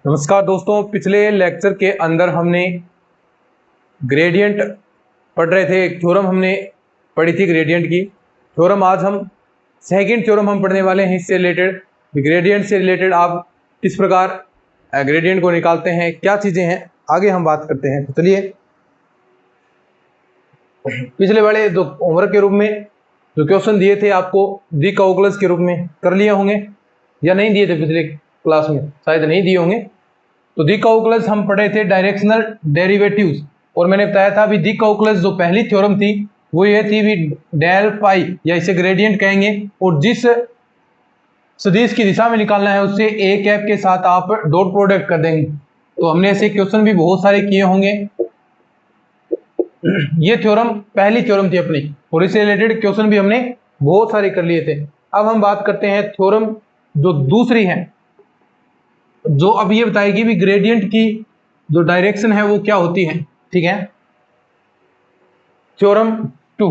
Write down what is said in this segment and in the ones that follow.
नमस्कार दोस्तों, पिछले लेक्चर के अंदर हमने ग्रेडियंट पढ़ रहे थे। एक थ्योरम हमने पढ़ी थी ग्रेडियंट की थ्योरम। आज हम सेकंड थ्योरम हम पढ़ने वाले हैं इससे रिलेटेड। ग्रेडियंट से रिलेटेड आप किस प्रकार ग्रेडियंट को निकालते हैं, क्या चीज़ें हैं, आगे हम बात करते हैं। तो चलिए, पिछले वाले जो होमवर्क के रूप में जो क्वेश्चन दिए थे आपको डी कैलकुलस के रूप में कर लिए होंगे या नहीं दिए थे, पिछले क्लास में शायद नहीं दिए होंगे। तो डी कैलकुलस हम पढ़े थे डायरेक्शनल डेरिवेटिव्स, और मैंने बताया था अभी डी कैलकुलस जो पहली थ्योरम थी वो ये थी भी डेल पाई, या इसे ग्रेडियंट कहेंगे, और जिस सदिश की दिशा में निकालना है उससे ए कैप के साथ आप डॉट प्रोडक्ट कर देंगे। तो हमने ऐसे क्वेश्चन भी बहुत सारे किए होंगे। ये थ्योरम पहली थ्योरम थी अपनी, और इससे रिलेटेड क्वेश्चन भी हमने बहुत सारे कर लिए थे। अब हम बात करते हैं थ्योरम जो दूसरी है, जो अब ये बताएगी भी ग्रेडियंट की जो डायरेक्शन है वो क्या होती है। ठीक है, थ्योरम 2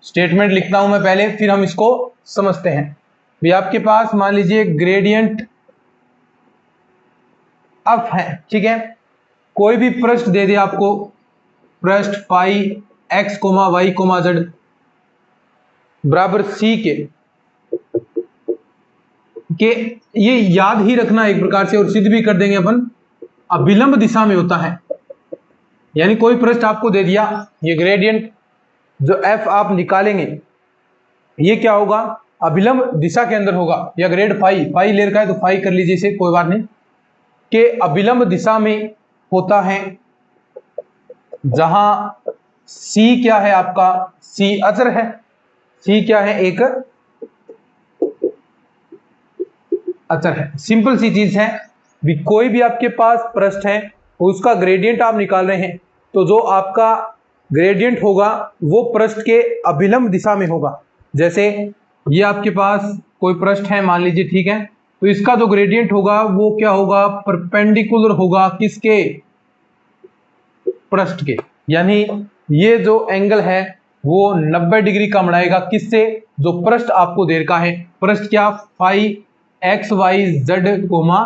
स्टेटमेंट लिखता हूं मैं पहले, फिर हम इसको समझते हैं। भी आपके पास मान लीजिए ग्रेडियंट अप है, ठीक है, कोई भी पृष्ठ दे दे आपको, पृष्ठ phi x comma y comma z बराबर सी के ये याद ही रखना एक प्रकार से, और सिद्ध भी कर देंगे अपन, अभिलंब दिशा में होता है। यानी कोई पृष्ठ आपको दे दिया, ये ग्रेडियंट जो एफ आप निकालेंगे ये क्या होगा, अभिलंब दिशा के अंदर होगा। या ग्रेड फाई, फाई ले रखा है तो फाई कर लीजिए इसे, कोई बात नहीं, के अभिलंब दिशा में होता है, जहां सी क्या है आपका, सी अचर है। सी क्या है, एक अचर है। सिंपल सी चीज है भी, कोई भी आपके पास पृष्ठ है उसका ग्रेडियंट आप निकाल रहे हैं, तो जो आपका ग्रेडियंट होगा वो पृष्ठ के अभिलंब दिशा में होगा। जैसे ये आपके पास कोई पृष्ठ है मान लीजिए, ठीक है, तो इसका जो ग्रेडियंट होगा वो क्या होगा, परपेंडिकुलर होगा किसके, पृष्ठ के। यानी ये जो एंगल है वो 90 डिग्री का बनाएगा, किससे, जो पृष्ठ आपको दे रखा है। पृष्ठ क्या, phi x y z comma,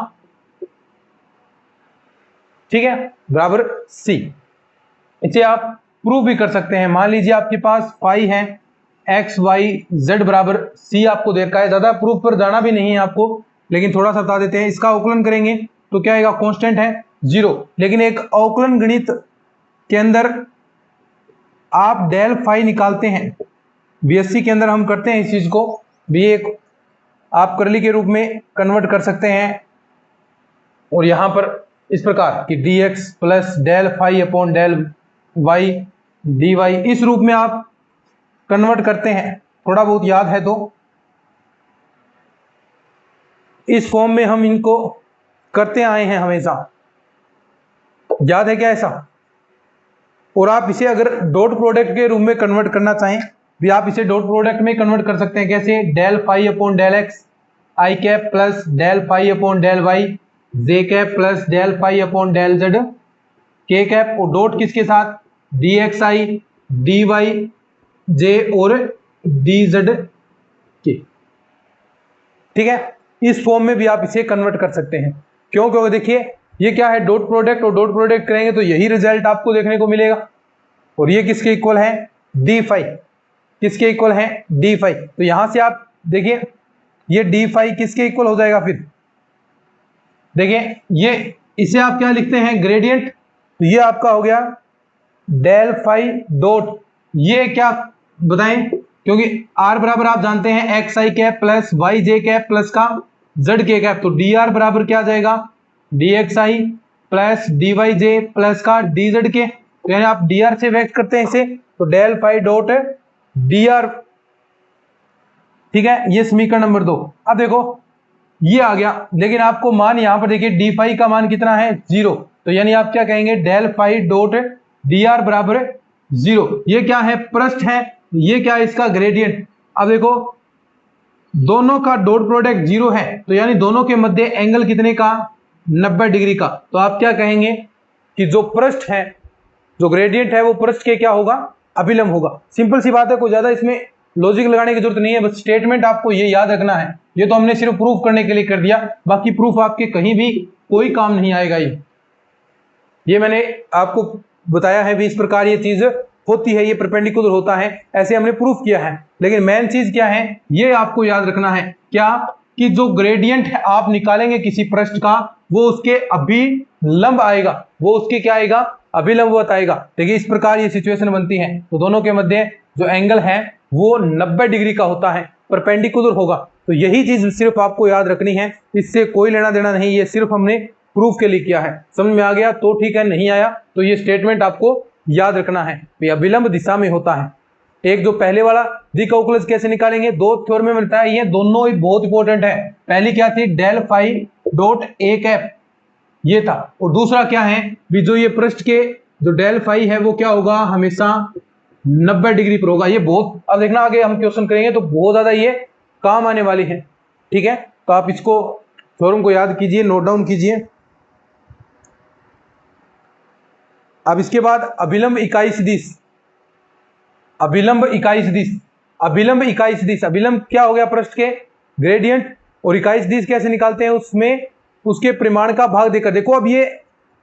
ठीक है, बराबर सी। इसे आप प्रूव भी कर सकते हैं। मान लीजिए आपके पास फाई है एक्स वाई जेड बराबर सी आपको दे रखा है। ज्यादा प्रूफ पर जाना भी नहीं है आपको, लेकिन थोड़ा सा बता देते हैं। इसका अवकलन करेंगे तो क्या आएगा, कांस्टेंट है 0, लेकिन एक अवकलन गणित के अंदर आप डेल फाई निकालते हैं, बीएससी के अंदर हम करते हैं इस चीज को भी, एक आप करली के रूप में कन्वर्ट कर सकते हैं, और यहां पर इस प्रकार कि dx plus del phi upon del y dy, इस रूप में आप कन्वर्ट करते हैं। थोड़ा बहुत याद है तो इस फॉर्म में हम इनको करते आए हैं हमेशा, याद है क्या ऐसा। और आप इसे अगर डॉट प्रोडक्ट के रूप में कन्वर्ट करना चाहें भी, आप इसे डॉट प्रोडक्ट में कन्वर्ट कर सकते हैं। कैसे, del phi upon del x i cap plus del phi upon del y j cap plus del phi upon del z k cap, और डॉट किसके साथ, d x i d y j और d Z के। ठीक है, इस form में भी आप इसे कन्वर्ट कर सकते हैं। क्यों, क्योंकि देखिए ये क्या है, डॉट प्रोडक्ट, और डॉट प्रोडक्ट करेंगे तो यही रिजल्ट आपको देखने को मिलेगा। और ये किसके इक्वल है, डी फाई, किसके इक्वल है, डी फाई। तो यहां से आप देखिए ये डी फाई किसके इक्वल हो जाएगा, फिर देखिए ये, इसे आप क्या लिखते हैं, ग्रेडियंट। तो ये आपका हो गया डेल फाई डॉट, ये क्या बताएं, क्योंकि आर बराबर आप जानते हैं x i cap plus Y j cap plus का जेड के कैप, तो डी आर बराबर क्या जाएगा, डी एक्स आई प्लस डी वाई जे प्लस का डी जेड के। तो यानी आप डी आर से व्यक्त करते हैं इसे, तो del phi dot d r, ठीक है, ये समीकरण नंबर 2। अब देखो ये आ गया, लेकिन आपको मान यहां पर देखिए डी फाई का मान कितना है, 0, तो यानी आप क्या कहेंगे, del phi dot d r बराबर 0। ये क्या है, पृष्ठ है, ये क्या है, इसका ग्रेडियंट। अब देखो दोनों का डॉट प्रोडक्ट 0 है, तो यानी दोनों के मध्य एंगल कितने का, 90 डिग्री का। तो आप क्या कहेंगे कि जो पृष्ठ है, जो ग्रेडियंट है वो पृष्ठ के क्या होगा, अभिलंब होगा। सिंपल सी बात है, कोई ज्यादा इसमें लॉजिक लगाने की जरूरत नहीं है, बस स्टेटमेंट आपको ये याद रखना है। ये तो हमने सिर्फ प्रूफ करने के लिए कर दिया, बाकी प्रूफ आपके कहीं भी कोई काम नहीं आएगा। ये मैंने आपको बताया है भी इस प्रकार ये चीज होती है, ये परपेंडिकुलर होता है, ऐसे हमने प्रूफ किया है। लेकिन मेन चीज क्या है, ये आपको याद रखना है क्या, कि जो ग्रेडियंट आप निकालेंगे किसी पृष्ठ का, वो उसके अभिलंब आएगा, वो उसके क्या आएगा, अभिलंबवत आएगा। देखिए इस प्रकार ये सिचुएशन बनती है, तो दोनों के मध्य जो एंगल है वो 90 डिग्री का होता है, परपेंडिकुलर होगा। तो यही चीज सिर्फ आपको याद रखनी है, इससे कोई लेना देना नहीं, ये सिर्फ हमने प्रूफ के लिए किया है। समझ में आ गया तो ठीक है, नहीं आया तो ये स्टेटमेंट आपको याद रखना है, ये अभिलंब दिशा में होता है। एक जो पहले वाला दी कैलकुलस कैसे निकालेंगे, दो थ्योरम में मिलता है, ये दोनों ही बहुत इंपॉर्टेंट है। पहली क्या थी, del phi dot a cap, ये था। और दूसरा क्या है भी, जो ये पृष्ठ के जो डेल फाई है वो क्या होगा, हमेशा 90 डिग्री पर होगा। ये बहुत, अब देखना आगे हम क्वेश्चन करेंगे तो बहुत ज्यादा ये काम आने वाली है। ठीक है, तो आप इसको थ्योरम को याद कीजिए, नोट डाउन कीजिए। अब इसके बाद अभिलंब इकाई सदिश, अभिलंब इकाई सदिश, अभिलंब इकाई सदिश, अभिलंब क्या हो गया, पृष्ठ के ग्रेडियंट, और इकाई सदिश कैसे निकालते हैं, उसमें उसके परिमाण का भाग देकर। देखो अब ये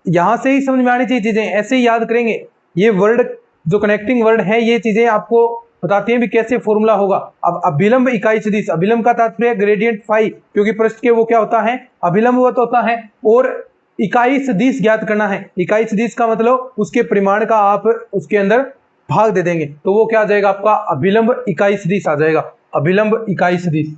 यहां से ही समझ में आनी चाहिए चीजें, ऐसे ही याद करेंगे। ये वर्ड जो कनेक्टिंग वर्ड है, ये चीजें आपको बताती हैं भी कैसे फॉर्मूला होगा। अब अभिलंब इकाई सदिश, अभिलंब का तात्पर्य ग्रेडियंट फाई, क्योंकि पृष्ठ के वो क्या होता है, अभिलंबवत होता है। और इकाई सदिश ज्ञात करना है, इकाई सदिश का मतलब उसके परिमाण का आप उसके अंदर भाग दे देंगे, तो वो क्या आ जाएगा आपका, अभिलंब इकाई सदिश आ जाएगा, अभिलंब इकाई सदिश।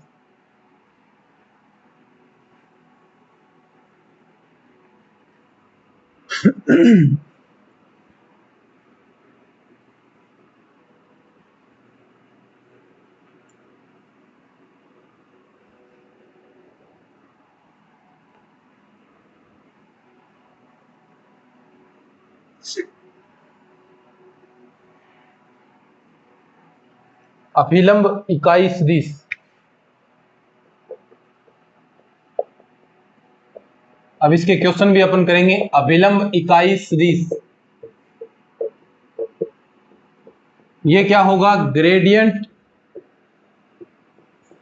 अभिलंब इकाई सदिश, अब इसके क्वेश्चन भी अपन करेंगे। अभिलंब इकाई सदिश ये क्या होगा, ग्रेडियंट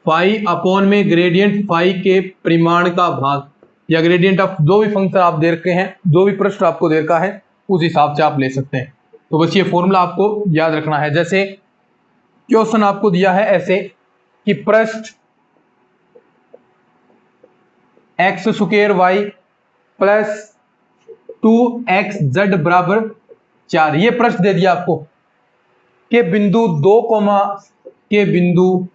फाई अपॉन में ग्रेडियंट फाई के परिमाण का भाग, या ग्रेडियंट ऑफ जो भी फंक्शन आप दे रखे हैं, जो भी पृष्ठ आपको दे रखा है उस हिसाब से आप ले सकते हैं। तो बस ये फॉर्मूला आपको याद रखना है। जैसे क्वेश्चन आपको दिया है ऐसे कि पृष्ठ x square y plus 2xz बराबर 4, ये पृष्ठ दे दिया आपको, के बिंदु 2 कोमा के बिंदु,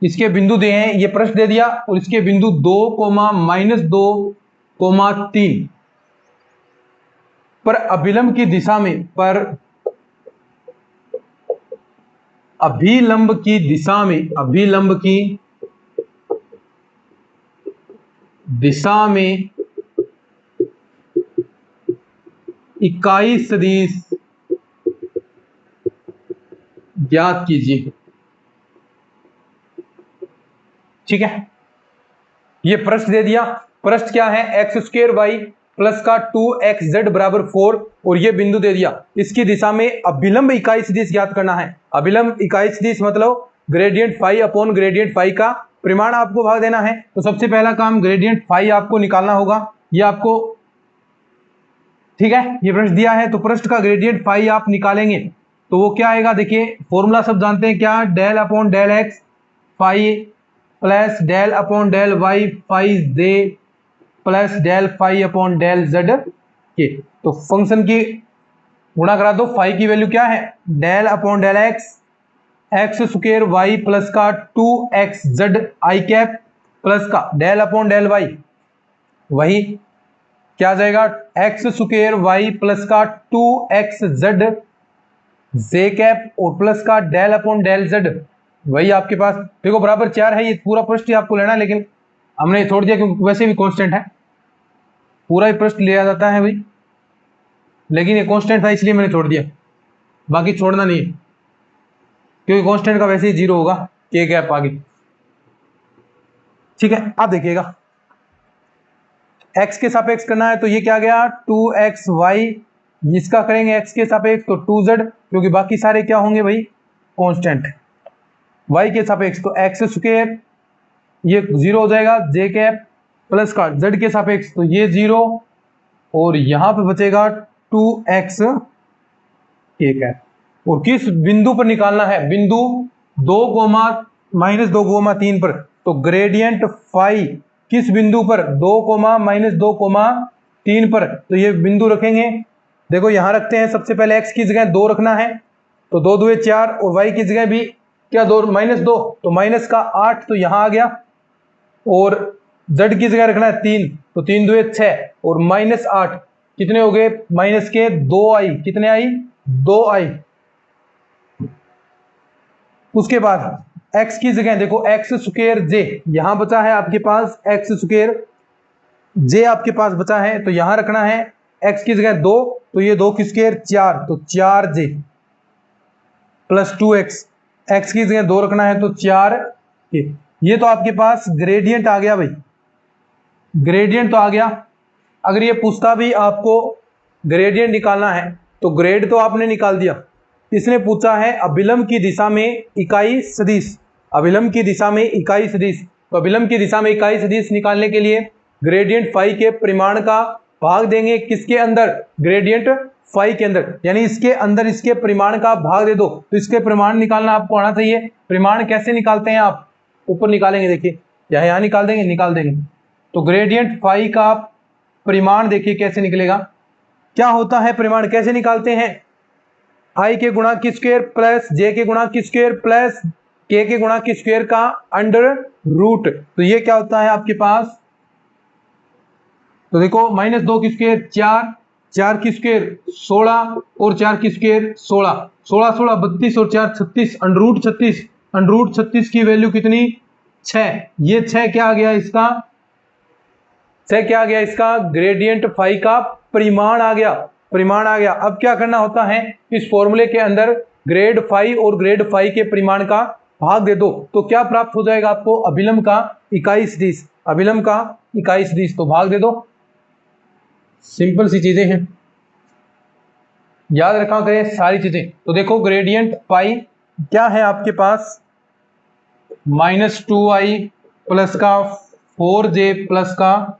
इसके बिंदु दे हैं, ये पृष्ठ दे दिया, और इसके बिंदु 2 कोमा -2 कोमा 3 पर अभिलंब की दिशा में, पर अभिलंब की दिशा में, अभिलंब की दिशा में इकाई सदिश ज्ञात कीजिए। ठीक है, ये पृष्ठ दे दिया, पृष्ठ क्या है, एक्स स्क्वायर वाई प्लस का 2xz बराबर 4, और ये बिंदु दे दिया, इसकी दिशा में अभिलंब इकाई सदिश ज्ञात करना है। अभिलंब इकाई सदिश मतलब gradient phi upon gradient phi का परिमाण आपको भाग देना है। तो सबसे पहला काम ग्रेडियंट फाई आपको निकालना होगा, ये आपको, ठीक है, ये पृष्ठ दिया है तो पृष्ठ का ग्रेडियंट फाई आप निकालेंगे तो वो क्या आएगा, देखिए फॉर्मूला सब जानते हैं क्या, del upon del x phi plus del upon del y phi j plus del phi upon del z k. तो फंक्शन की गुणा करा दो, फाई की वैल्यू क्या है, del upon del x x square y plus का 2xz आई कैप प्लस का डेल अपॉन डेल वाई, वही क्या आ जाएगा, एक्स स्क्वायर वाई प्लस का 2xz जे कैप और प्लस का डेल अपॉन डेल जेड, वही आपके पास देखो बराबर 4 है। ये पूरा पृष्ठ ही आपको लेना है, लेकिन हमने छोड़ दिया क्योंकि वैसे भी कांस्टेंट है, पूरा ही पृष्ठ लिया जाता है भाई, लेकिन ये कांस्टेंट था इसलिए मैंने छोड़ दिया, बाकी छोड़ना नहीं है क्योंकि कांस्टेंट का वैसे ही 0 होगा, के गैप आगे। ठीक है, अब देखिएगा x के सापेक्ष करना है तो ये क्या गया 2xy, इसका करेंगे x के सापेक्ष तो 2z, क्योंकि बाकी सारे क्या होंगे भाई कांस्टेंट, y के सापेक्ष तो एक्स स्क्वायर ये 0 हो जाएगा, जे कैप प्लस का z के सापेक्ष तो ये 0 और यहां पे बचेगा 2x के कैप। और किस बिंदु पर निकालना है, बिंदु 2,-2,3 पर। तो ग्रेडियंट फाई किस बिंदु पर, 2,-2,3 पर। तो ये बिंदु रखेंगे, देखो यहां रखते हैं। सबसे पहले x की जगह 2 रखना है, तो 2 2 4 और y की जगह भी क्या 2 -2 तो माइनस का 8 तो यहां आ गया। और z की जगह रखना है 3, तो 3 2 6 और -8 कितने हो गए, माइनस के 2i, कितने आई 2i। उसके बाद x की जगह देखो एक्स स्क्वायर जे, यहां बचा है आपके पास एक्स स्क्वायर जे आपके पास बचा है, तो यहां रखना है x की जगह 2, तो ये 2 की स्क्वायर 4, तो 4j प्लस 2x, x की जगह 2 रखना है तो 4k। ये तो आपके पास ग्रेडियंट आ गया भाई, ग्रेडियंट तो आ गया। अगर ये पूछता भी आपको ग्रेडियंट निकालना है तो ग्रेड तो आपने निकाल दिया। इसने पूछा है अभिलंब की दिशा में इकाई सदिश, अभिलंब की दिशा में इकाई सदिश। तो अभिलंब की दिशा में इकाई सदिश निकालने के लिए ग्रेडियंट फाई के परिमाण का भाग देंगे किसके अंदर, ग्रेडियंट फाई के अंदर, यानी इसके अंदर इसके परिमाण का भाग दे दो। तो इसके परिमाण निकालना आपको आना चाहिए। परिमाण कैसे निकालते हैं, आप ऊपर निकालेंगे, देखिए यहां निकाल देंगे, निकाल देंगे। तो ग्रेडियंट फाई का परिमाण देखिए कैसे निकलेगा, क्या होता है परिमाण, कैसे निकालते हैं, आई के गुणा की स्क्वायर प्लस जे के गुणा की स्क्वायर प्लस के गुणा की स्क्वायर का अंडर रूट। तो ये क्या होता है आपके पास, तो देखो -2 की स्क्वायर 4, 4 की स्क्वायर 16 और 4 की स्क्वायर 16, 16 16 32 और 4 36, अंडर रूट 36 की वैल्यू कितनी 6। ये 6 क्या आ गया इसका, 6 क्या आ गया इसका, ग्रेडियंट फाई का परिमाण आ गया, परिमाण आ गया। अब क्या करना होता है, इस फॉर्मूले के अंदर ग्रेड फाई और ग्रेड फाई के परिमाण का भाग दे दो, तो क्या प्राप्त हो जाएगा आपको, अभिलंब का इकाई सदिश, अभिलंब का इकाई सदिश। तो भाग दे दो, सिंपल सी चीजें हैं, याद रखा करें सारी चीजें। तो देखो ग्रेडियंट पाई क्या है आपके पास, -2i प्लस का 4j प्लस का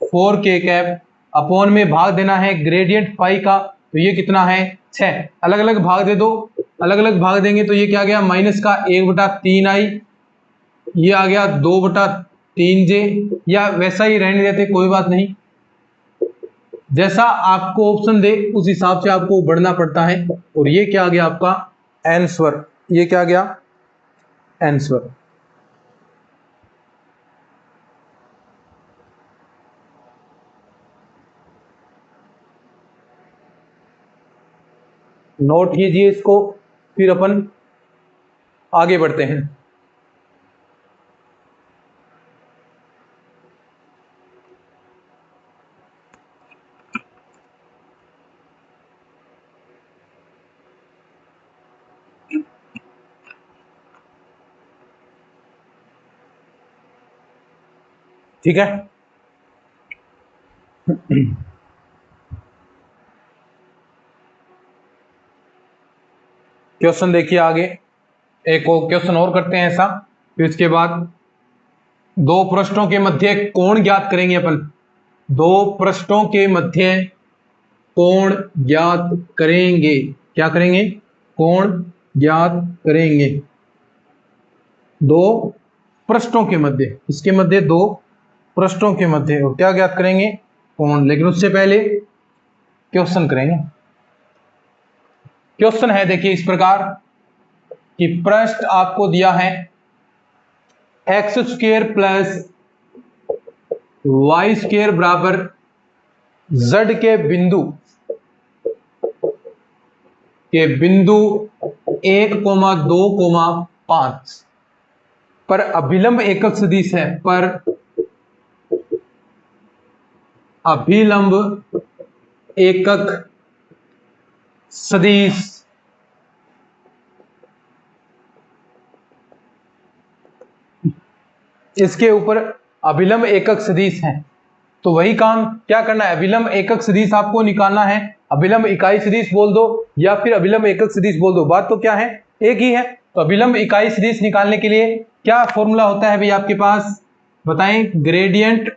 4k कैप, अपोन में भाग देना है ग्रेडियंट पाई का, तो ये कितना है 6। अलग अलग भाग दे दो, अलग अलग भाग देंगे तो ये क्या आ गया, माइनस का 1/3i, ये आ गया 2/3j, या वैसा ही रहने देते कोई बात नहीं, जैसा आपको ऑप्शन दे उस हिसाब से आपको बढ़ना पड़ता है। और ये क्या आ गया आपका आंसर, ये क्या आ गया आंसर। नोट कीजिए इसको, फिर अपन आगे बढ़ते हैं। ठीक है, क्वेश्चन देखिए आगे, एक और क्वेश्चन और करते हैं ऐसा, फिर इसके बाद 2 पृष्ठों के मध्य कोण ज्ञात करेंगे अपन। 2 पृष्ठों के मध्य कोण ज्ञात करेंगे, क्या करेंगे, कोण ज्ञात करेंगे। 2 पृष्ठों के मध्य, इसके मध्य 2 पृष्ठों के मध्य, और क्या ज्ञात करेंगे, कोण। लेकिन उससे पहले क्वेश्चन करेंगे। क्वेश्चन है देखिए इस प्रकार कि पृष्ठ आपको दिया है x² प्लस y² बराबर z के बिंदु 1,2,5 पर अभिलंब एकक सदिश है, पर अभिलंब एकक सदिश इसके ऊपर अभिलंब एकक सदिश है। तो वही काम क्या करना है, अभिलंब एकक सदिश आपको निकालना है। अभिलंब इकाई सदिश बोल दो या फिर अभिलंब एकक सदिश बोल दो, बात तो क्या है, एक ही है। तो अभिलंब इकाई सदिश निकालने के लिए क्या फॉर्मूला होता है भाई आपके पास, बताएं। Gradient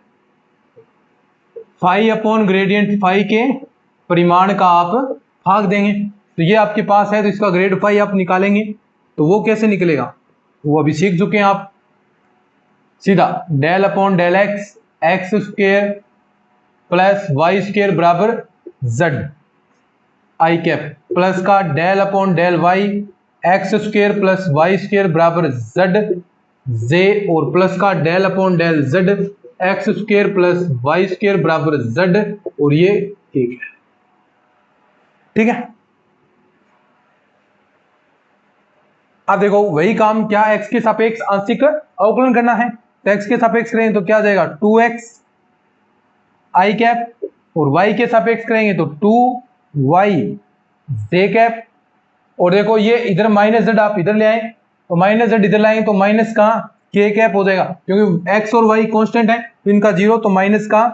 phi upon gradient phi के परिमाण का आप भाग देंगे। तो ये आपके पास है, तो इसका ग्रेड फाई आप निकालेंगे, तो वो कैसे निकलेगा वो अभी सीख चुके हैं आप। सीधा del upon del x, x square plus y square बराबर जेड आई कैप, प्लस का del upon del y, x square plus y square बराबर जेड जे, और प्लस का del upon del z x square plus y square बराबर z, और ये एक है। ठीक है, अब देखो वही काम क्या x के सापेक्ष आंशिक अवकलन करना है, तो x के सापेक्ष करेंगे तो क्या जाएगा 2x आई कैप, और y के सापेक्ष करेंगे तो 2y जे कैप। और देखो ये इधर माइनस जेड आप इधर ले आए, तो माइनस जेड इधर लाएंगे तो माइनस का के कैप हो जाएगा, क्योंकि x और y कांस्टेंट है तो इनका जीरो, तो माइनस का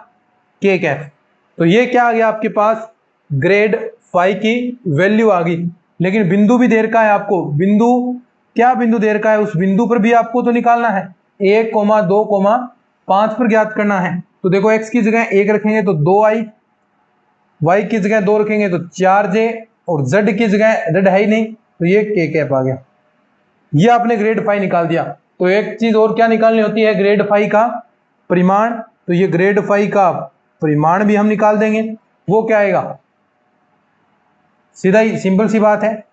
के कैप। तो ये क्या आ गया आपके पास, ग्रेड फाई की वैल्यू आ गई। लेकिन बिंदु भी दे रखा है आपको, बिंदु क्या बिंदु दे रखा है, उस बिंदु पर भी आपको तो निकालना है, 1,2,5 पर ज्ञात करना है। तो देखो x की जगह 1 रखेंगे तो 2i, y की जगह 2 रखेंगे तो 4j, और z की जगह z है ही नहीं तो ये k कैप आ गया। ये आपने ग्रेड फाई निकाल दिया। तो एक चीज और क्या निकालनी होती है, ग्रेड फाई का परिमाण। तो ये ग्रेड फाई का परिमाण भी हम निकाल देंगे, वो क्या आएगा, सीधा ही सिंपल सी बात है,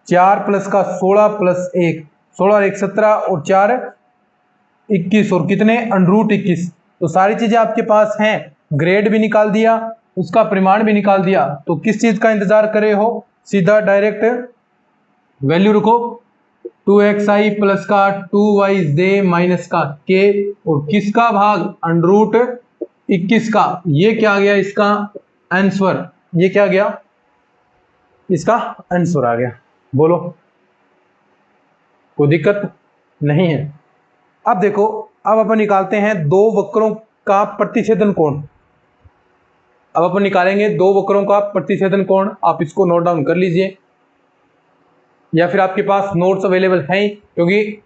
4 प्लस का 16 प्लस 1, 16 और 1 17, और 4 21, और कितने √21। तो सारी चीजें आपके पास हैं, ग्रेड भी निकाल दिया, उसका परिमाण भी निकाल दिया। तो किस चीज का इंतजार कर रहे हो, सीधा डायरेक्ट वैल्यू रखो, 2xi प्लस का 2yj माइनस का k, और किसका भाग √21 का, ये क्या आ गया इसका आंसर, ये क्या आ गया इसका आंसर आ गया। बोलो, कोई दिक्कत नहीं है। अब देखो, अब अपन निकालते हैं दो वक्रों का प्रतिच्छेदन कोण। अब अपन निकालेंगे दो वक्रों का प्रतिच्छेदन कोण, आप इसको नोट डाउन कर लीजिए, या फिर आपके पास नोट्स अवेलेबल हैं, क्योंकि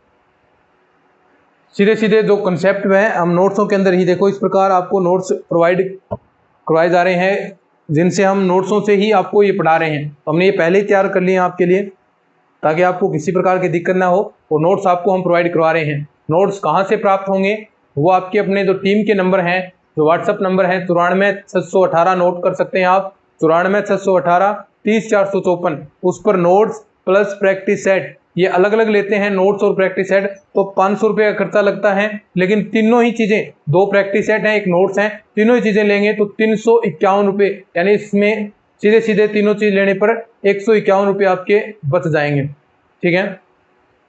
सीधे सीधे जो कंसेप्ट है हम नोट्सों के अंदर ही, देखो इस प्रकार आपको नोट्स प्रोवाइड करवाए जा रहे हैं, जिनसे हम नोट्सों से ही आपको ये पढ़ा रहे हैं। तो हमने ये पहले ही तैयार कर लिए हैं आपके लिए, ताकि आपको किसी प्रकार की दिक्कत ना हो, और नोट्स आपको हम प्रोवाइड करवा रहे हैं। नोट्स कहाँ से प्राप्त होंगे, वो आपके अपने जो टीम के नंबर हैं, जो व्हाट्सअप नंबर है 94,618, नोट कर सकते हैं आप, 94,618,30,454, उस पर नोट्स प्लस प्रैक्टिस सेट ये अलग अलग लेते हैं। नोट्स और प्रैक्टिस सेट तो 500 रुपये का खर्चा लगता है, लेकिन तीनों ही चीजें, दो प्रैक्टिस सेट हैं एक नोट्स हैं, तीनों ही चीजें लेंगे तो 351 रुपये, यानी इसमें सीधे सीधे तीनों चीज लेने पर 151 रुपये आपके बच जाएंगे। ठीक है,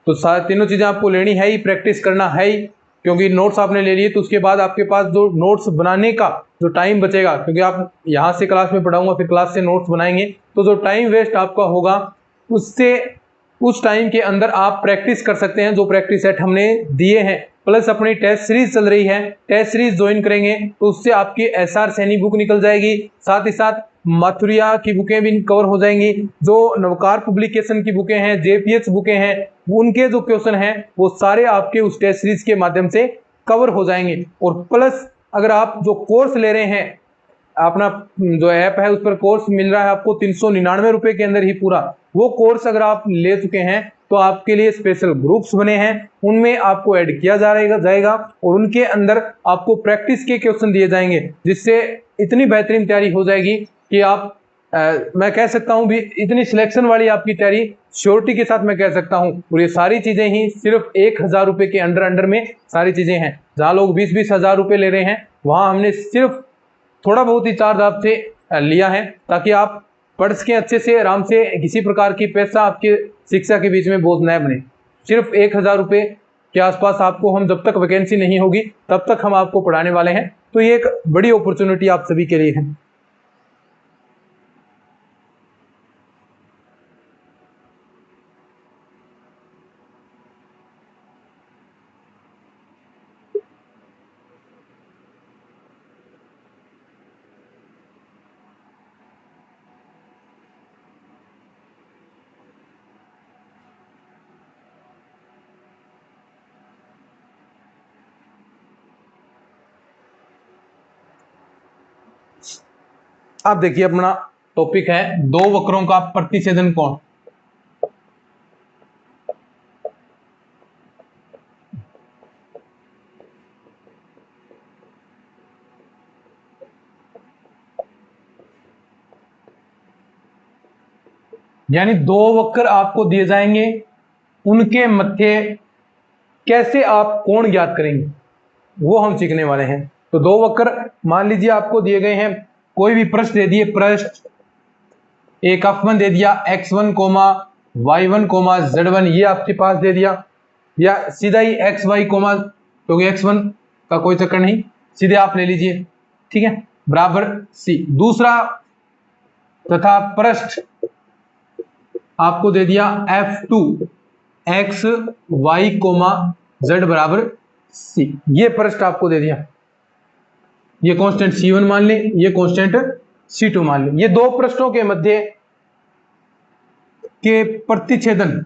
तो तीनों चीजें आपको लेनी है ही, प्रैक्टिस करना है ही, क्योंकि नोट्स आपने ले लिए तो उसके बाद आपके पास जो नोट्स बनाने का जो टाइम बचेगा, क्योंकि आप यहाँ से क्लास में पढ़ाऊंगा फिर क्लास से नोट्स बनाएंगे, तो जो टाइम वेस्ट आपका होगा उससे उस टाइम के अंदर आप प्रैक्टिस कर सकते हैं, जो प्रैक्टिस सेट हमने दिए हैं। प्लस अपनी टेस्ट सीरीज चल रही है, टेस्ट सीरीज ज्वाइन करेंगे तो उससे आपकी एसआर सैनी बुक निकल जाएगी, साथ ही साथ माथुरिया की बुकें भी कवर हो जाएंगी, जो नवकार पब्लिकेशन की बुकें हैं, जेपीएच बुकें हैं, उनके जो क्वेश्चन हैं वो सारे आपके उस टेस्ट सीरीज के माध्यम से कवर हो जाएंगे। और प्लस अगर आप जो कोर्स ले रहे हैं, अपना जो ऐप है उस पर कोर्स मिल रहा है आपको 399 रुपए के अंदर ही पूरा, वो कोर्स अगर आप ले चुके हैं तो आपके लिए स्पेशल ग्रुप्स बने हैं, उनमें आपको ऐड किया जाएगा और उनके अंदर आपको प्रैक्टिस के क्वेश्चन दिए जाएंगे, जिससे इतनी बेहतरीन तैयारी हो जाएगी कि आप मैं कह सकता हूं भी इतनी सिलेक्शन वाली आपकी तैयारी श्योरिटी के साथ मैं कह सकता हूं। और ये सारी चीजें ही सिर्फ 1,000 रुपए के अंडर में सारी चीजें हैं। जहां लोग 20-20 हजार रुपए ले रहे हैं, वहां हमने सिर्फ थोड़ा बहुत ही चार्ज आपसे लिया है, ताकि आप पढ़ सकें अच्छे से आराम से, किसी प्रकार की पैसा आपके शिक्षा के बीच में बोझ न बने। सिर्फ 1,000 रुपये के आसपास आपको हम, जब तक वैकेंसी नहीं होगी तब तक हम आपको पढ़ाने वाले हैं। तो ये एक बड़ी अपॉर्चुनिटी आप सभी के लिए है। अब देखिए अपना टॉपिक है दो वक्रों का प्रतिच्छेदन कोण। यानी दो वक्र आपको दिए जाएंगे, उनके मध्य कैसे आप कोण ज्ञात करेंगे वो हम सीखने वाले हैं। तो दो वक्र मान लीजिए आपको दिए गए हैं, कोई भी पृष्ठ दे दिए, पृष्ठ एक F1 दे दिया, x1 coma y1 coma z1 ये आपके पास दे दिया, या सीधा ही xy कोमा, क्योंकि x1 का कोई चक्कर नहीं, सीधे आप ले लीजिए, ठीक है, बराबर c। दूसरा तथा पृष्ठ आपको दे दिया F2 x y comma z बराबर c, ये पृष्ठ आपको दे दिया, ये कांस्टेंट c1 मान ले, ये कांस्टेंट c2 मान ले। ये दो पृष्ठों के मध्य के प्रतिच्छेदन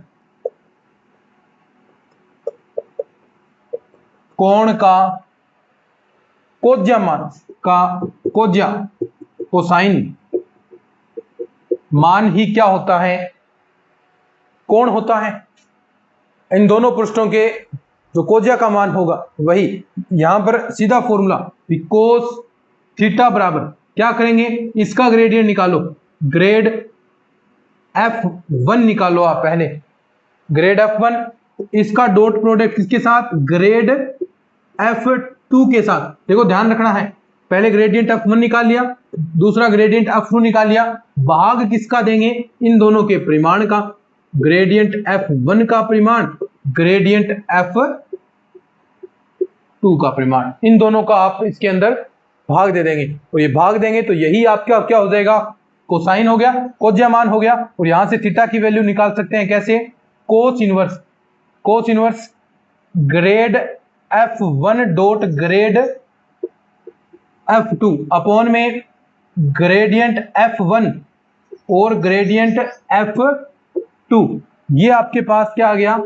कोण का कोज्या मान का कोज्या कोसाइन मान ही क्या होता है, कोण होता है। इन दोनों पृष्ठों के जो कोज्या का मान होगा वही, यहां पर सीधा फॉर्मूला कोस थीटा बराबर क्या करेंगे, इसका ग्रेडियंट निकालो, ग्रेड F1 निकालो आप पहले, ग्रेड F1, इसका डॉट प्रोडक्ट किसके साथ, ग्रेड F2 के साथ। देखो ध्यान रखना है, पहले ग्रेडियंट F1 निकाल लिया, दूसरा ग्रेडियंट F2 निकाल लिया, भाग किसका देंगे, इन दोनों के परिमाण का, ग्रेडियंट F1 का परिमाण, ग्रेडियंट F2 का परिमाण, इन दोनों का आप इसके अंदर भाग दे देंगे, और ये भाग देंगे तो यही आपका क्या हो जाएगा, कोसाइन हो गया, कोज्या मान हो गया। और यहां से थीटा की वैल्यू निकाल सकते हैं कैसे, cos inverse, cos inverse grade F1 dot grade F2 upon में ग्रेडियंट F1 और ग्रेडियंट F2, ये आपके पास क्या आ गया,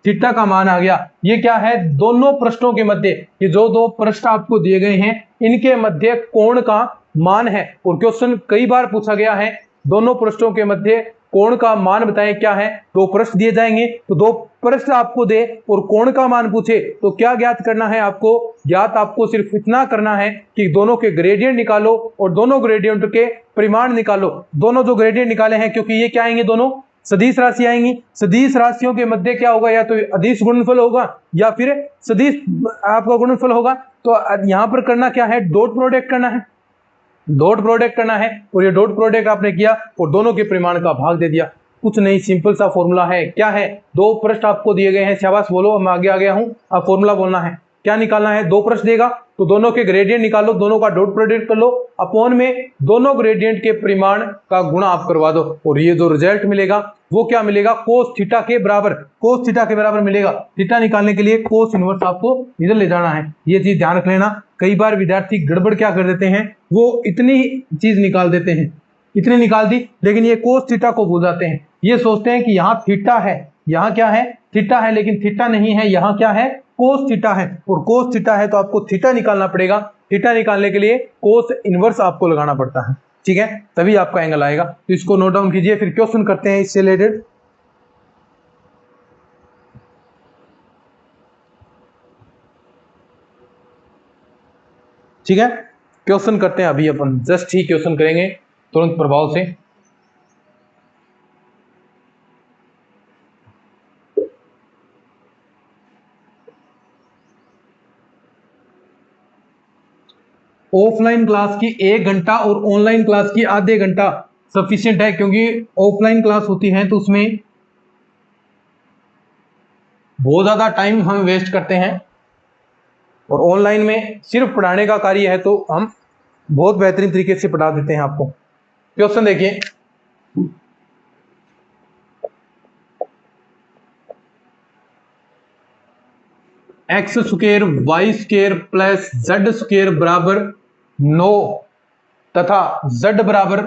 थीटा का मान आ गया। ये क्या है, दोनों पृष्ठों के मध्य, ये जो दो पृष्ठ आपको दिए गए हैं इनके मध्य कोण का मान है। और क्वेश्चन कई बार पूछा गया है, दोनों पृष्ठों के मध्य कोण का मान बताएं क्या है। दो पृष्ठ दिए जाएंगे, तो दो पृष्ठ आपको दे और कोण का मान पूछे तो क्या ज्ञात करना है आपको, ज्ञात आपको सिर्फ इतना करना है कि दोनों के ग्रेडियंट निकालो और दोनों ग्रेडियंट के परिमाण निकालो। दोनों जो ग्रेडियंट निकाले हैं, क्योंकि ये क्या आएंगे, दोनों सदिश राशि आएंगी, सदिश राशियों के मध्य क्या होगा, या तो अदिश गुणनफल होगा या फिर सदिश आपका गुणनफल होगा। तो यहां पर करना क्या है, डॉट प्रोडक्ट करना है, डॉट प्रोडक्ट करना है, और ये डॉट प्रोडक्ट आपने किया और दोनों के परिमाण का भाग दे दिया। कुछ नहीं, सिंपल सा फॉर्मूला है, क्या है, दो पृष्ठ आपको दिए गए हैं, शाबाश बोलो, मैं आगे आ गया हूं। अब फॉर्मूला बोलना है, क्या निकालना है, दो पृष्ठ देगा तो दोनों के ग्रेडियंट निकालो, दोनों का डॉट प्रोडक्ट कर लो, अपॉन में दोनों ग्रेडियंट के परिमाण का गुणा आप करवा दो, और ये जो रिजल्ट मिलेगा वो क्या मिलेगा, कोस थीटा के बराबर, कोस थीटा के बराबर मिलेगा। थीटा निकालने के लिए कोस इनवर्स आपको इधर ले जाना है, ये चीज ध्यान रख लेना। कई बार विद्यार्थी गड़बड़ क्या कर देते हैं, वो इतनी चीज निकाल देते हैं, इतनी निकाल दी, लेकिन ये कोस थीटा को भूल जाते हैं। ये सोचते हैं कि यहाँ थीटा है, यहाँ क्या है, थीटा है, लेकिन थीटा नहीं है, यहाँ क्या है, कोस थीटा है, और कोस थीटा है तो आपको थीटा निकालना पड़ेगा। थीटा निकालने के लिए कोस इनवर्स आपको लगाना पड़ता है, ठीक है, तभी आपका एंगल आएगा। तो इसको नोट डाउन कीजिए, फिर क्वेश्चन करते हैं इससे रिलेटेड। ठीक है, क्वेश्चन करते हैं अभी अपन, जस्ट ही क्वेश्चन करेंगे तुरंत प्रभाव से। ऑफलाइन क्लास की 1 घंटा और ऑनलाइन क्लास की आधे घंटा सफिशिएंट है, क्योंकि ऑफलाइन क्लास होती है तो उसमें बहुत ज्यादा टाइम हम वेस्ट करते हैं, और ऑनलाइन में सिर्फ पढ़ाने का कार्य है तो हम बहुत बेहतरीन तरीके से पढ़ा देते हैं आपको। क्वेश्चन देखिए, x square y square plus z square बराबर 9 तथा z बराबर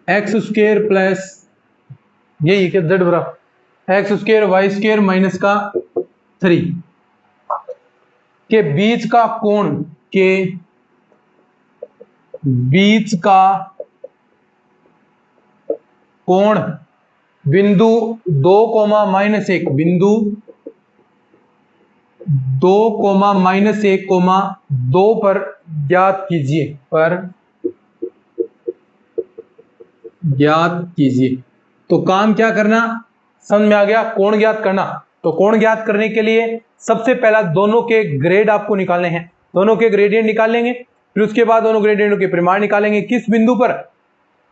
एक्स स्क्वायर प्लस यही कि z बराबर x square y square minus का 3 के बीच का कोण के बीच का कोण बिंदु 2, बिंदु 2, -1, पर ज्ञात कीजिए। तो काम क्या करना, समझ में आ गया, कोण ज्ञात करना। तो कोण ज्ञात करने के लिए सबसे पहला दोनों के ग्रेड आपको निकालने हैं, दोनों के ग्रेडियंट निकाल लेंगे, फिर उसके बाद दोनों ग्रेडियंटों के परिमाण निकालेंगे। किस बिंदु पर,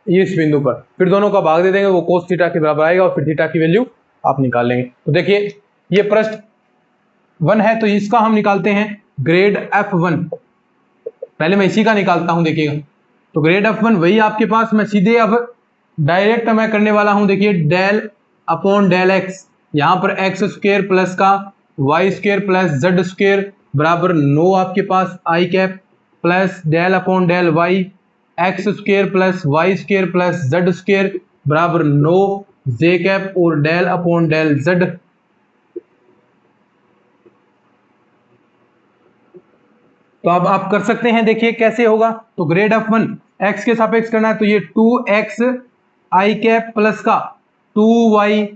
इस बिंदु पर, फिर दोनों का भाग दे देंगे, वो cos थीटा के बराबर आएगा, और फिर थीटा की वैल्यू आप निकाल लेंगे। तो देखिए ये पृष्ठ 1 है, तो इसका हम निकालते हैं ग्रेड F1। पहले मैं इसी का निकालता हूं, देखिएगा। तो ग्रेड F1 वही आपके पास, मैं सीधे अब डायरेक्ट मैं करने वाला हूं। देखिए डेल अपॉन डेल एक्स, यहां पर एक्स स्क्वायर प्लस का y square plus z square बराबर 9 आपके पास i cap, plus del upon del y x square plus y square plus z square बराबर 9 जे कैप, और डेल अपॉन डेल जेड तो अब आप कर सकते हैं। देखिए कैसे होगा, तो ग्रेड F1 एक्स के सापेक्ष करना है, तो ये 2x आई कैप प्लस का 2y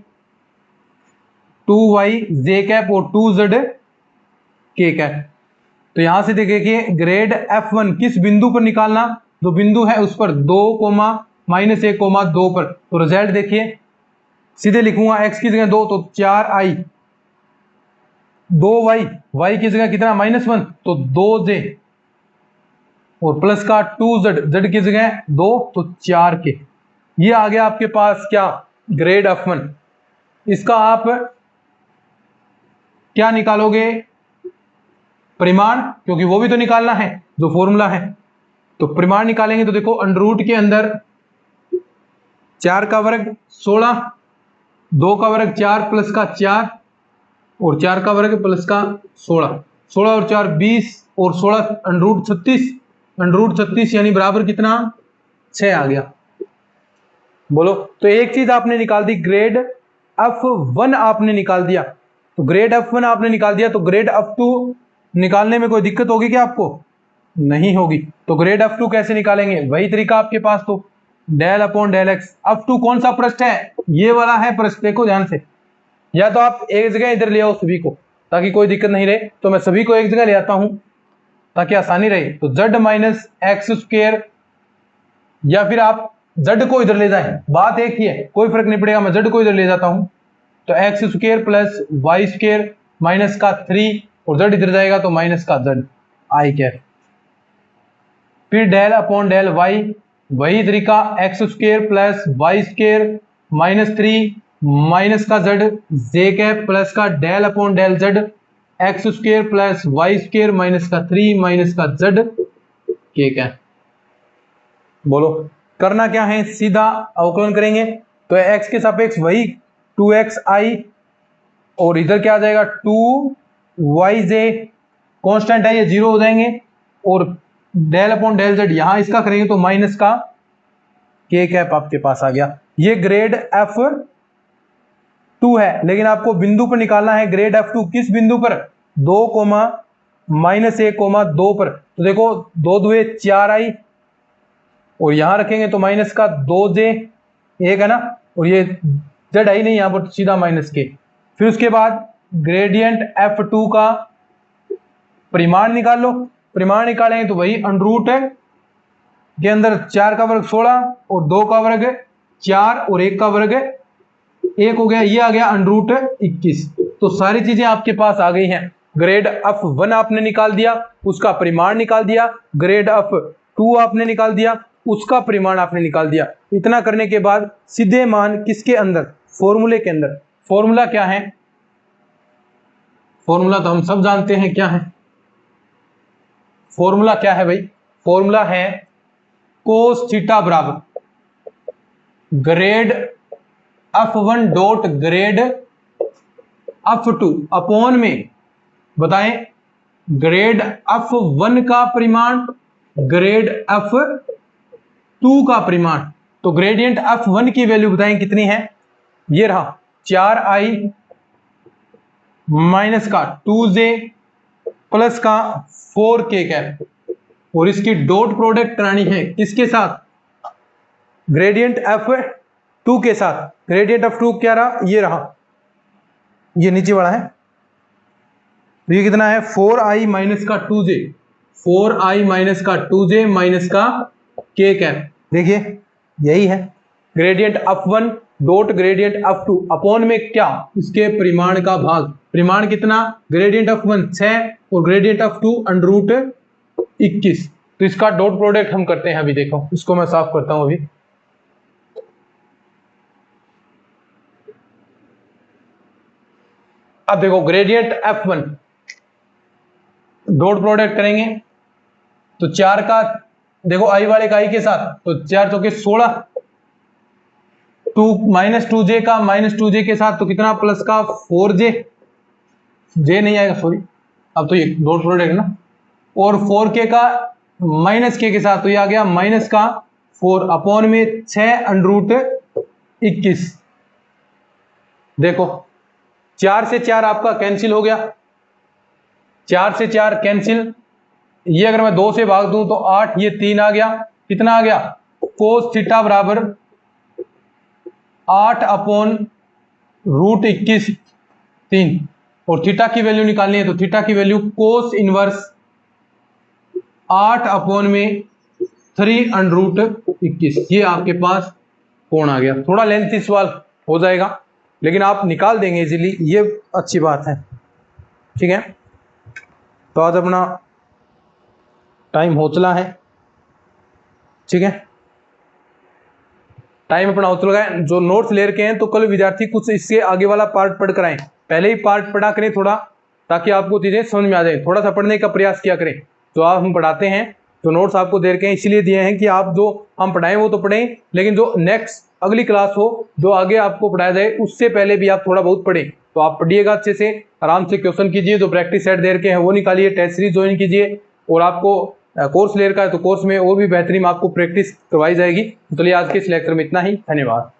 जे कैप और 2z के कैप। तो यहां से देखिए ग्रेड F1 किस बिंदु पर निकालना, जो बिंदु है उस पर 2, -1, 2 पर। तो रिजल्ट देखिए, सीधे लिखूंगा x की जगह 2 तो 4i, 2y, y की जगह कितना -1 तो 2j, और प्लस का 2z, z की जगह 2 तो 4k। ये आ गया आपके पास क्या, ग्रेड F1। इसका आप क्या निकालोगे, परिमाण, क्योंकि वो भी तो निकालना है जो फॉर्मूला है। तो परिमाण निकालेंगे, तो देखो अंडर के अंदर 4 का वर्ग 16, 2 का वर्ग 4 प्लस का 4, और 4 का वर्ग प्लस का 16, 16 और 4 20, और 16 अंडर 36, अंडर 36 यानी बराबर कितना 6 आ गया। बोलो, तो एक चीज आपने निकाल दी, ग्रेड F1 आपने निकाल दिया। तो ग्रेड F1 आपने निकाल दिया, तो ग्रेड F2 निकालने में कोई दिक्कत होगी क्या आपको, नहीं होगी। तो ग्रेड F2 कैसे निकालेंगे, वही तरीका आपके पास, तो del upon del x. F2 कौन सा पृष्ठ है, ये वाला है पृष्ठ, देखो ध्यान से। या तो आप एक जगह इधर ले आओ सभी को, ताकि कोई दिक्कत नहीं रहे, तो मैं सभी को एक जगह ले आता हूं ताकि आसानी रहे। तो z माइनस एक्स स्क्वायर, या फिर आप z को इधर ले जाएं, बात एक ही है, कोई फर्क नहीं पड़ेगा, मैं z को इधर ले जाता हूं। तो x square plus y square minus का 3, और z इधर जाएगा तो माइनस का z आई कैप। फिर डेल अपॉन डेल वाई, वही तरीका, x square plus y square minus 3 minus का z जे कैप प्लस का del upon del z x square plus y square minus का 3 माइनस का z के cap. बोलो करना क्या है, सीधा अवकलन करेंगे। तो x के सापेक्ष वही 2xi, और इधर क्या आ जाएगा 2yj, कांस्टेंट है ये 0 हो जाएंगे, और डेल अपॉन डेल z यहां इसका करेंगे तो माइनस का k कैप आपके पास आ गया। ये ग्रेड F2 है, लेकिन आपको बिंदु पर निकालना है ग्रेड F2 किस बिंदु पर, 2, -1, 2 पर। तो देखो 2 दुए 4i, और यहां रखेंगे तो माइनस का 2j, एक है ना, और ये z आई नहीं यहां पर, सीधा माइनस के। फिर उसके बाद ग्रेडियंट F2 का परिमाण निकाल लो, परिमाण निकालेंगे तो वही अंडर के अंदर 4 का वर्ग 16, और 2 का वर्ग 4, और 1 का वर्ग 1 हो गया, ये आ गया अंडर 21। तो सारी चीजें आपके पास आ गई हैं। ग्रेड F1 आपने निकाल दिया, उसका परिमाण निकाल दिया, ग्रेड F2 आपने निकाल दिया, उसका परिमाण आपने निकाल दिया। इतना करने के बाद सीधे मान किसके अंदर, फॉर्मूले के अंदर। फॉर्मूला क्या है, फॉर्मूला तो हम सब जानते हैं क्या है। फॉर्मूला क्या है भाई, फॉर्मूला है कोस थीटा बराबर grade F1 dot grade F2 upon में, बताएं, ग्रेड F1 का परिमाण ग्रेड F2 का परिमाण। तो ग्रेडियंट F1 की वैल्यू बताएं कितनी है, ये रहा 4i माइनस का 2j प्लस का 4k कैप। और इसकी डॉट प्रोडक्ट करानी है किसके साथ, ग्रेडियंट F2 के साथ। ग्रेडियंट F2 क्या रहा, ये रहा, ये नीचे वाला है। तो ये कितना है 4i माइनस का 2j, 4i माइनस का 2j माइनस का k कैप। देखिए यही है gradient F1 dot gradient F2 upon में क्या, इसके परिमाण का भाग। परिमाण कितना, ग्रेडियंट F1 6 और ग्रेडियंट F2 अंडर रूट 21। तो इसका डॉट प्रोडक्ट हम करते हैं। अभी देखो इसको मैं साफ करता हूं। अभी अब देखो ग्रेडियंट F1 डॉट प्रोडक्ट करेंगे तो 4 का देखो आई वाले का आई के साथ, तो 4 चौके 16, 2 माइनस 2j का माइनस 2j के साथ तो कितना प्लस का 4j, j नहीं आएगा सॉरी, अब तो ये डॉट प्रोडक्ट ना, और 4k का माइनस k के साथ तो ये आ गया माइनस का 4 अपॉन में 6 अंडर रूट 21। देखो 4 से 4 आपका कैंसिल हो गया, 4 से 4 कैंसिल, ये अगर मैं 2 से भाग दूं तो 8, ये 3 आ गया, कितना आ गया कोस थीटा बराबर 8 अपॉन रूट 21 3, और थीटा की वैल्यू निकालनी है तो थीटा की वैल्यू कोस इनवर्स 8 अपॉन में 3 अंडर रूट 21। ये आपके पास कोण आ गया। थोड़ा लेंथी सवाल हो जाएगा लेकिन आप निकाल देंगे इजीली, ये अच्छी बात है। ठीक है, तो आज अपना टाइम हो चला है। ठीक है, टाइम अपना हो चुका है। जो नोट्स ले रखे हैं तो कल विद्यार्थी कुछ इससे आगे वाला पार्ट पढ़ कर आए, पहले ही पार्ट पढ़ा करें थोड़ा, ताकि आपको चीजें समझ में आ जाए। थोड़ा सा पढ़ने का प्रयास किया करें। जो आप हम पढ़ाते हैं, जो नोट्स आपको दे रखे हैं इसलिए दिए हैं कि आप जो हम पढ़ाएं वो तो पढ़ें, लेकिन जो नेक्स्ट अगली क्लास हो, जो आगे आपको पढ़ाया जाए, उससे पहले भी आप थोड़ा बहुत पढ़ें। तो आप पढ़िएगा अच्छे से, आराम से क्वेश्चन कीजिए, जो प्रैक्टिस सेट दे रखे हैं वो निकालिए, टेस्ट सीरीज ज्वाइन कीजिए, और आपको कोर्स ले रखा है तो कोर्स में और भी बेहतरीन आपको प्रैक्टिस करवाई जाएगी। तो चलिए आज के इस लेक्चर में इतना ही, धन्यवाद।